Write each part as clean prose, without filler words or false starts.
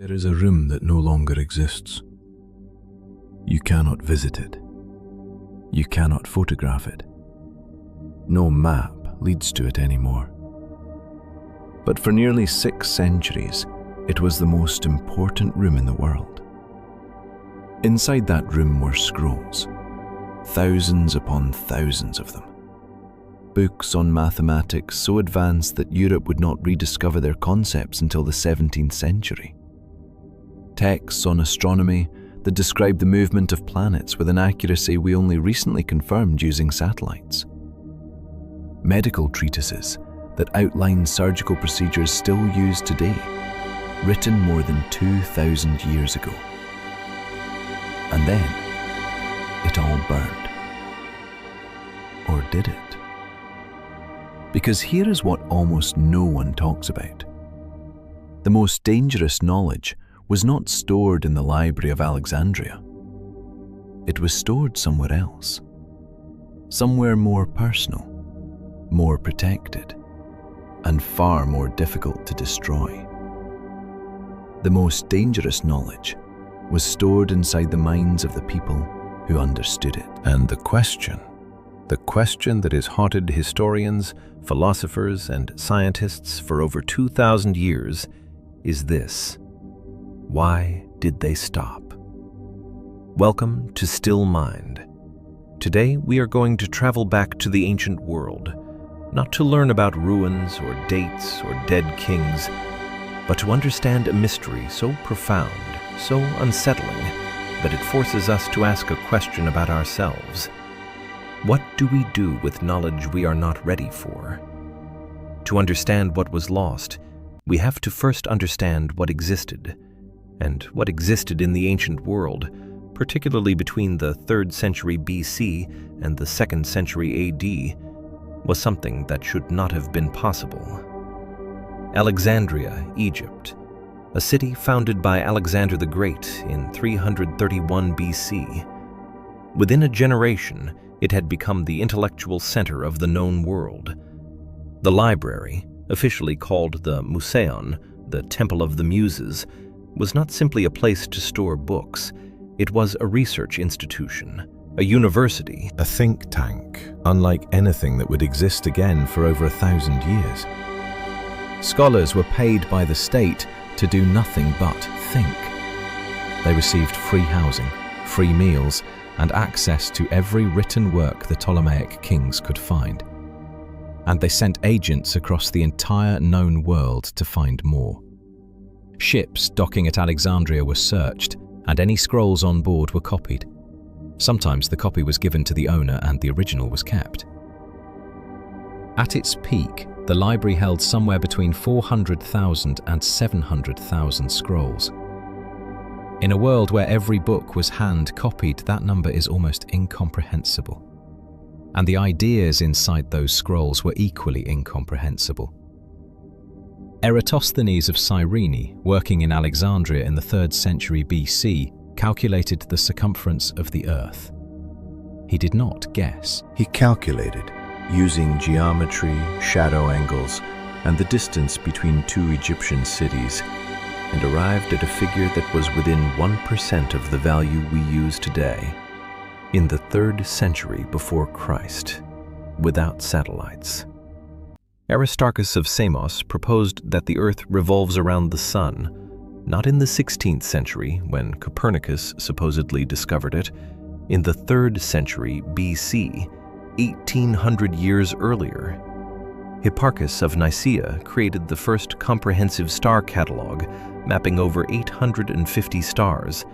There is a room that no longer exists. You cannot visit it. You cannot photograph it. No map leads to it anymore. But for nearly 6 centuries, it was the most important room in the world. Inside that room were scrolls, thousands upon thousands of them. Books on mathematics so advanced that Europe would not rediscover their concepts until the 17th century. Texts on astronomy that described the movement of planets with an accuracy we only recently confirmed using satellites. Medical treatises that outline surgical procedures still used today, written more than 2,000 years ago. And then, it all burned. Or did it? Because here is what almost no one talks about. The most dangerous knowledge was not stored in the Library of Alexandria. It was stored somewhere else. Somewhere more personal, more protected, and far more difficult to destroy. The most dangerous knowledge was stored inside the minds of the people who understood it. And the question that has haunted historians, philosophers, and scientists for over 2,000 years is this: why did they stop? Welcome to Still Mind. Today we are going to travel back to the ancient world, not to learn about ruins or dates or dead kings, but to understand a mystery so profound, so unsettling, that it forces us to ask a question about ourselves. What do we do with knowledge we are not ready for? To understand what was lost, we have to first understand what existed. And what existed in the ancient world, particularly between the 3rd century BC and the 2nd century AD, was something that should not have been possible. Alexandria, Egypt, a city founded by Alexander the Great in 331 BC. Within a generation, it had become the intellectual center of the known world. The library, officially called the Museion, the Temple of the Muses, was not simply a place to store books. It was a research institution, a university, a think tank, unlike anything that would exist again for over 1,000 years. Scholars were paid by the state to do nothing but think. They received free housing, free meals, and access to every written work the Ptolemaic kings could find. And they sent agents across the entire known world to find more. Ships docking at Alexandria were searched, and any scrolls on board were copied. Sometimes the copy was given to the owner and the original was kept. At its peak, the library held somewhere between 400,000 and 700,000 scrolls. In a world where every book was hand-copied, that number is almost incomprehensible. And the ideas inside those scrolls were equally incomprehensible. Eratosthenes of Cyrene, working in Alexandria in the 3rd century BC, calculated the circumference of the earth. He did not guess. He calculated, using geometry, shadow angles, and the distance between 2 Egyptian cities, and arrived at a figure that was within 1% of the value we use today. In the 3rd century before Christ, without satellites. Aristarchus of Samos proposed that the Earth revolves around the Sun, not in the 16th century, when Copernicus supposedly discovered it, in the 3rd century BC, 1800 years earlier. Hipparchus of Nicaea created the first comprehensive star catalog, mapping over 850 stars.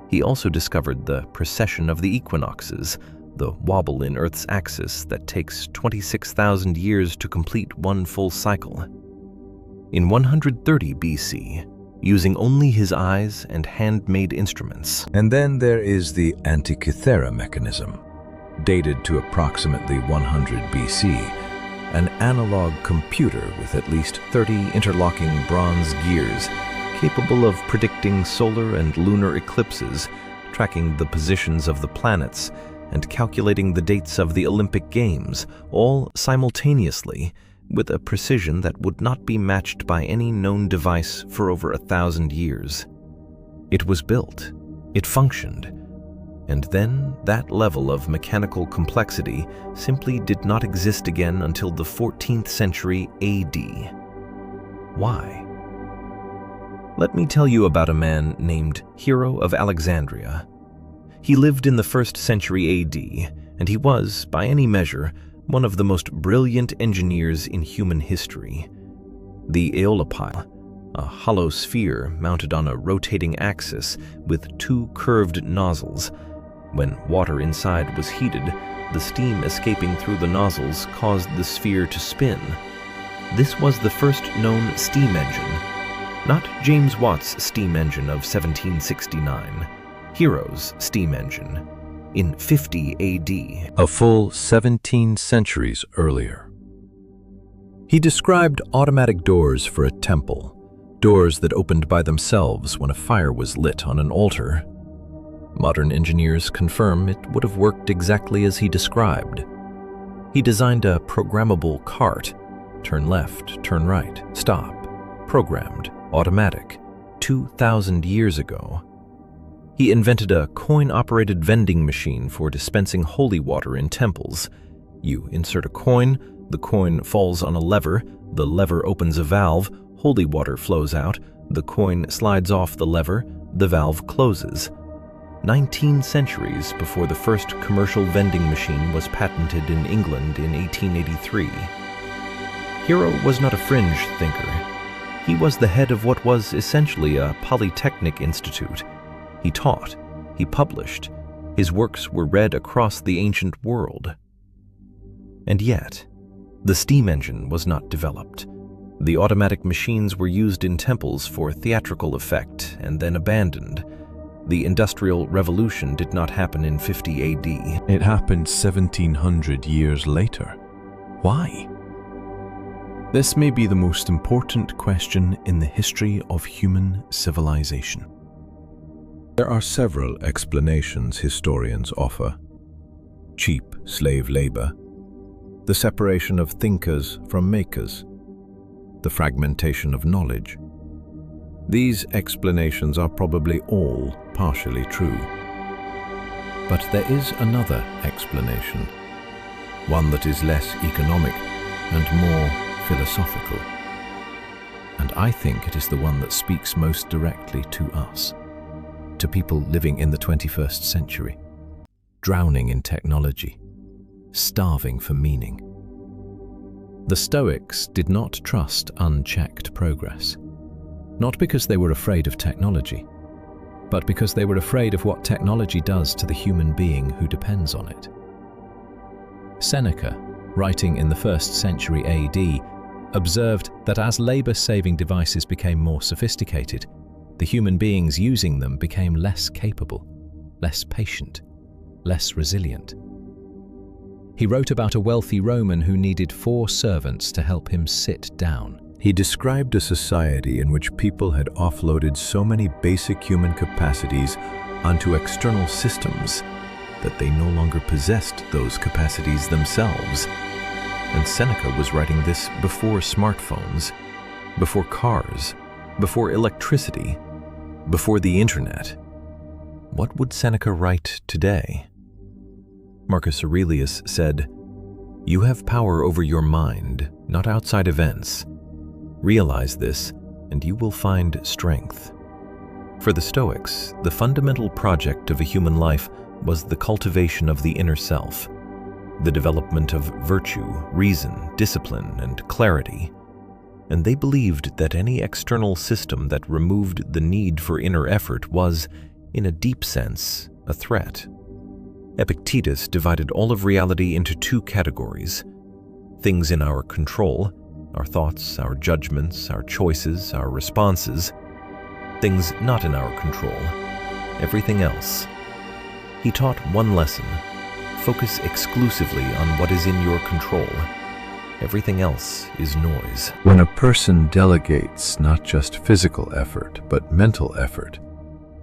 He also discovered the precession of the equinoxes, the wobble in Earth's axis that takes 26,000 years to complete one full cycle. In 130 BC, using only his eyes and handmade instruments. And then there is the Antikythera Mechanism, dated to approximately 100 BC, an analog computer with at least 30 interlocking bronze gears, capable of predicting solar and lunar eclipses, tracking the positions of the planets, and calculating the dates of the Olympic Games, all simultaneously, with a precision that would not be matched by any known device for over 1,000 years. It was built, it functioned, and then that level of mechanical complexity simply did not exist again until the 14th century AD. Why? Let me tell you about a man named Hero of Alexandria. He lived in the 1st century AD, and he was, by any measure, one of the most brilliant engineers in human history. The Aeolipile, a hollow sphere mounted on a rotating axis with 2 curved nozzles. When water inside was heated, the steam escaping through the nozzles caused the sphere to spin. This was the first known steam engine. Not James Watt's steam engine of 1769, Hero's steam engine, in 50 AD. A full 17 centuries earlier. He described automatic doors for a temple, doors that opened by themselves when a fire was lit on an altar. Modern engineers confirm it would have worked exactly as he described. He designed a programmable cart, turn left, turn right, stop, programmed, automatic, 2,000 years ago. He invented a coin-operated vending machine for dispensing holy water in temples. You insert a coin, the coin falls on a lever, the lever opens a valve, holy water flows out, the coin slides off the lever, the valve closes. 19 centuries before the first commercial vending machine was patented in England in 1883. Hero was not a fringe thinker. He was the head of what was essentially a polytechnic institute. He taught, he published, his works were read across the ancient world. And yet, the steam engine was not developed. The automatic machines were used in temples for theatrical effect and then abandoned. The Industrial Revolution did not happen in 50 AD. It happened 1,700 years later. Why? This may be the most important question in the history of human civilization. There are several explanations historians offer. Cheap slave labor, the separation of thinkers from makers, the fragmentation of knowledge. These explanations are probably all partially true. But there is another explanation, one that is less economic and more philosophical. And I think it is the one that speaks most directly to us, to people living in the 21st century, drowning in technology, starving for meaning. The Stoics did not trust unchecked progress, not because they were afraid of technology, but because they were afraid of what technology does to the human being who depends on it. Seneca, writing in the 1st century AD, observed that as labor-saving devices became more sophisticated, the human beings using them became less capable, less patient, less resilient. He wrote about a wealthy Roman who needed 4 servants to help him sit down. He described a society in which people had offloaded so many basic human capacities onto external systems that they no longer possessed those capacities themselves. And Seneca was writing this before smartphones, before cars, before electricity, before the internet. What would Seneca write today? Marcus Aurelius said, "You have power over your mind, not outside events. Realize this, and you will find strength." For the Stoics, the fundamental project of a human life was the cultivation of the inner self, the development of virtue, reason, discipline, and clarity. And they believed that any external system that removed the need for inner effort was, in a deep sense, a threat. Epictetus divided all of reality into 2 categories: things in our control, our thoughts, our judgments, our choices, our responses; things not in our control, everything else. He taught one lesson: focus exclusively on what is in your control. Everything else is noise. When a person delegates not just physical effort, but mental effort,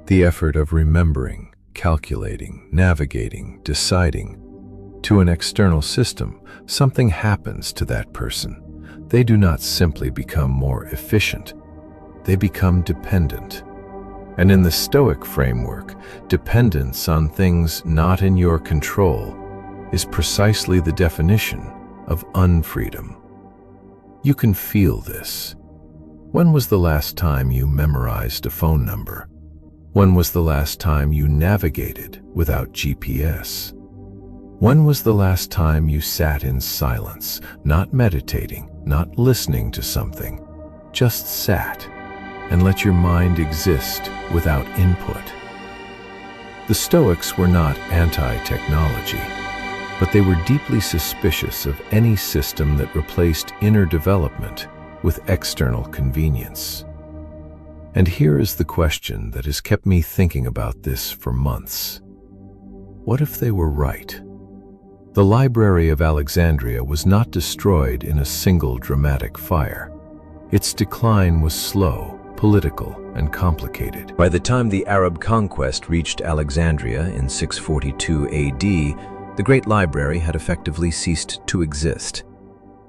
the effort of remembering, calculating, navigating, deciding, to an external system, something happens to that person. they do not simply become more efficient, they become dependent. And in the Stoic framework, dependence on things not in your control is precisely the definition of unfreedom. You can feel this. When was the last time you memorized a phone number? When was the last time you navigated without GPS? When was the last time you sat in silence, not meditating, not listening to something, just sat and let your mind exist without input? The Stoics were not anti-technology, but they were deeply suspicious of any system that replaced inner development with external convenience. And here is the question that has kept me thinking about this for months. What if they were right? The Library of Alexandria was not destroyed in a single dramatic fire. Its decline was slow, political, and complicated. By the time the Arab conquest reached Alexandria in 642 AD, the Great Library had effectively ceased to exist.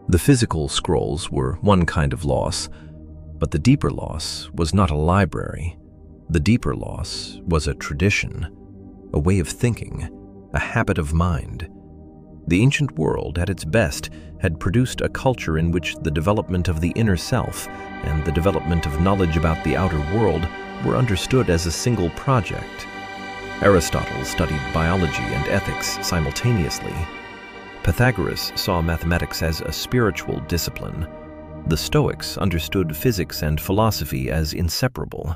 The physical scrolls were one kind of loss, but the deeper loss was not a library. The deeper loss was a tradition, a way of thinking, a habit of mind. The ancient world, at its best, had produced a culture in which the development of the inner self and the development of knowledge about the outer world were understood as a single project. Aristotle studied biology and ethics simultaneously. Pythagoras saw mathematics as a spiritual discipline. The Stoics understood physics and philosophy as inseparable.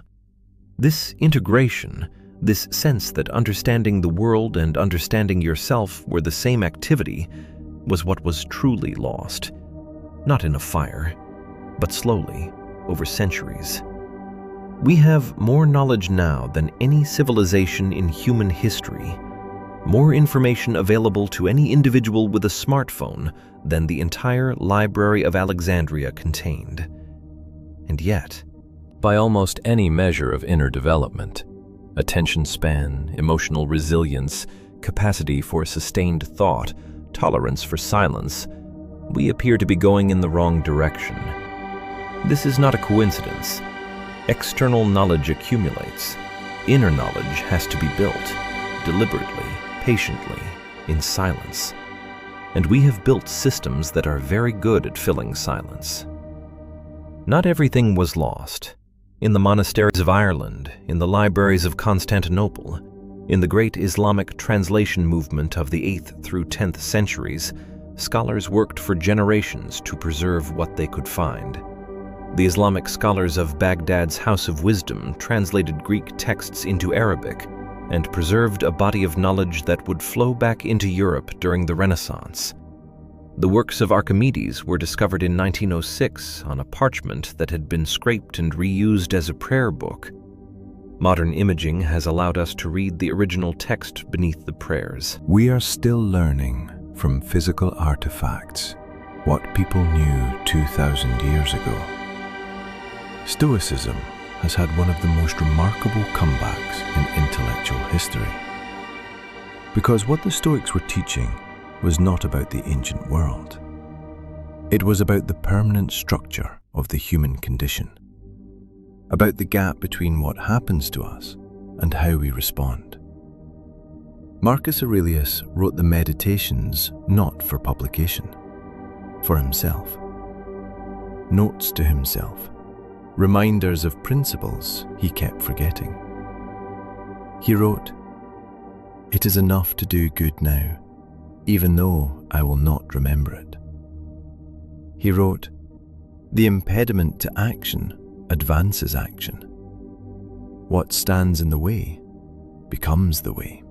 This integration, this sense that understanding the world and understanding yourself were the same activity, was what was truly lost. Not in a fire, but slowly, over centuries. We have more knowledge now than any civilization in human history. More information available to any individual with a smartphone than the entire Library of Alexandria contained. And yet, By almost any measure of inner development, attention span, emotional resilience, capacity for sustained thought, tolerance for silence, we appear to be going in the wrong direction. This is not a coincidence. External knowledge accumulates. Inner knowledge has to be built, deliberately, patiently, in silence. And we have built systems that are very good at filling silence. Not everything was lost. In the monasteries of Ireland, in the libraries of Constantinople, in the great Islamic translation movement of the 8th through 10th centuries, scholars worked for generations to preserve what they could find. The Islamic scholars of Baghdad's House of Wisdom translated Greek texts into Arabic and preserved a body of knowledge that would flow back into Europe during the Renaissance. The works of Archimedes were discovered in 1906 on a parchment that had been scraped and reused as a prayer book. Modern imaging has allowed us to read the original text beneath the prayers. We are still learning from physical artifacts what people knew 2,000 years ago. Stoicism has had one of the most remarkable comebacks in intellectual history. Because what the Stoics were teaching was not about the ancient world. It was about the permanent structure of the human condition, about the gap between what happens to us and how we respond. Marcus Aurelius wrote the Meditations not for publication, for himself. Notes to himself, reminders of principles he kept forgetting. He wrote, "It is enough to do good now, even though I will not remember it." He wrote, "The impediment to action advances action. What stands in the way becomes the way."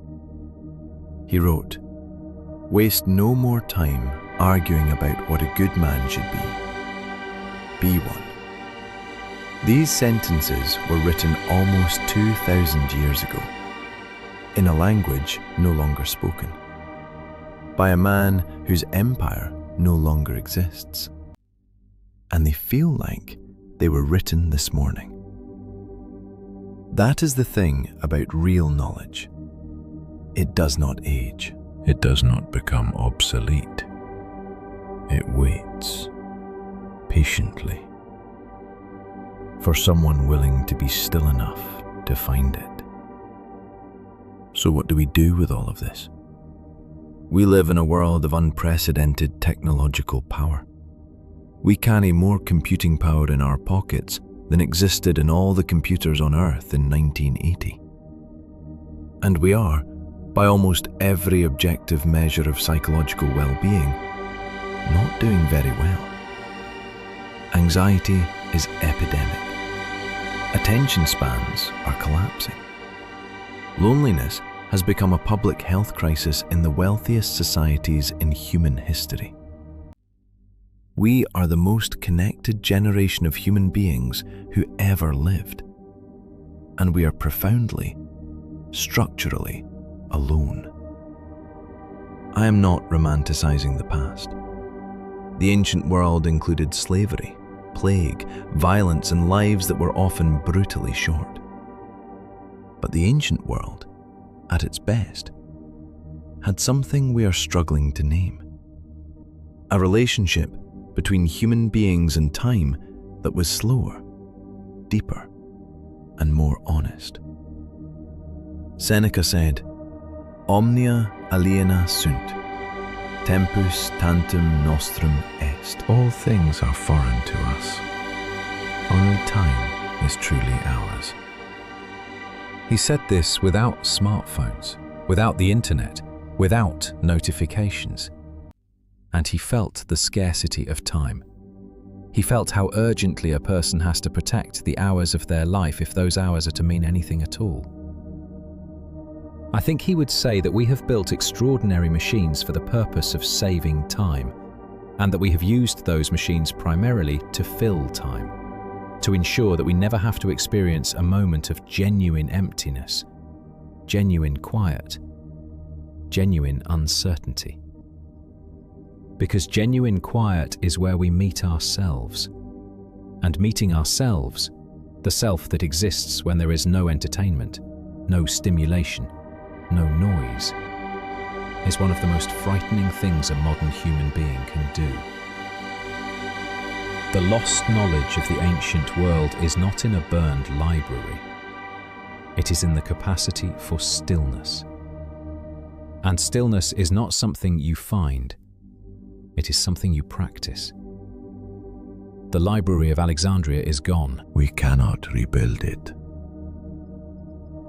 He wrote, "Waste no more time arguing about what a good man should be. Be one." These sentences were written almost 2,000 years ago, in a language no longer spoken, by a man whose empire no longer exists. And they feel like they were written this morning. That is the thing about real knowledge. It does not age. It does not become obsolete. It waits. patiently for someone willing to be still enough to find it. So what do we do with all of this? We live in a world of unprecedented technological power. We carry more computing power in our pockets than existed in all the computers on Earth in 1980. And we are, by almost every objective measure of psychological well-being, not doing very well. Anxiety is epidemic. Attention spans are collapsing. Loneliness has become a public health crisis in the wealthiest societies in human history. We are the most connected generation of human beings who ever lived. And we are profoundly, structurally alone. I am not romanticizing the past. The ancient world included slavery, plague, violence, and lives that were often brutally short. But the ancient world, at its best, had something we are struggling to name. A relationship between human beings and time that was slower, deeper, and more honest. Seneca said, "Omnia aliena sunt, tempus tantum nostrum est." All things are foreign to us. Only time is truly ours. He said this without smartphones, without the internet, without notifications. And he felt the scarcity of time. He felt how urgently a person has to protect the hours of their life if those hours are to mean anything at all. I think he would say that we have built extraordinary machines for the purpose of saving time, and that we have used those machines primarily to fill time, to ensure that we never have to experience a moment of genuine emptiness, genuine quiet, genuine uncertainty. Because genuine quiet is where we meet ourselves. And meeting ourselves, the self that exists when there is no entertainment, no stimulation, no noise, is one of the most frightening things a modern human being can do. The lost knowledge of the ancient world is not in a burned library. It is in the capacity for stillness. And stillness is not something you find. It is something you practice. The Library of Alexandria is gone. We cannot rebuild it.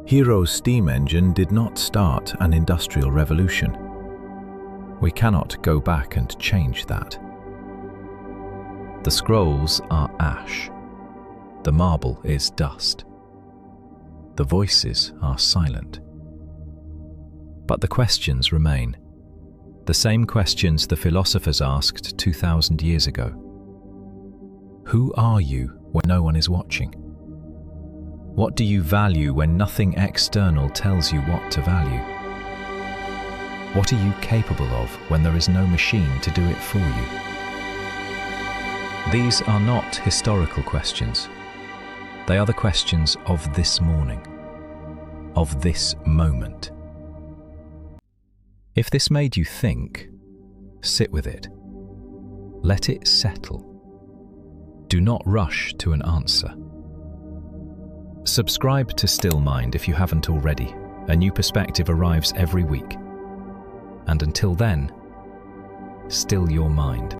Hero's steam engine did not start an industrial revolution. We cannot go back and change that. The scrolls are ash. The marble is dust. The voices are silent. But the questions remain. The same questions the philosophers asked 2,000 years ago. Who are you when no one is watching? What do you value when nothing external tells you what to value? What are you capable of when there is no machine to do it for you? These are not historical questions. They are the questions of this morning, of this moment. If this made you think, sit with it. Let it settle. Do not rush to an answer. Subscribe to Still Mind if you haven't already. A new perspective arrives every week. And until then, still your mind.